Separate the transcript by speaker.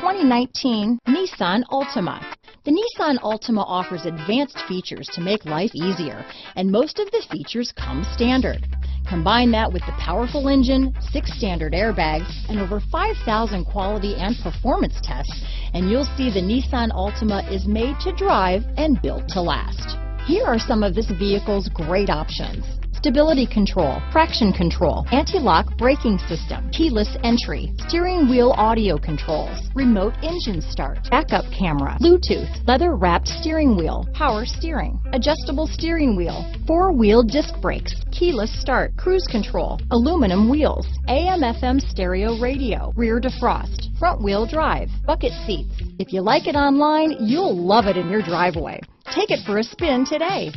Speaker 1: 2019 Nissan Altima. The Nissan Altima offers advanced features to make life easier, and most of the features come standard. Combine that with the powerful engine, 6 standard airbags, and over 5,000 quality and performance tests, and you'll see the Nissan Altima is made to drive and built to last. Here are some of this vehicle's great options: stability control, traction control, anti-lock braking system, keyless entry, steering wheel audio controls, remote engine start, backup camera, Bluetooth, leather-wrapped steering wheel, power steering, adjustable steering wheel, 4-wheel disc brakes, keyless start, cruise control, aluminum wheels, AM/FM stereo radio, rear defrost, front-wheel drive, bucket seats. If you like it online, you'll love it in your driveway. Take it for a spin today.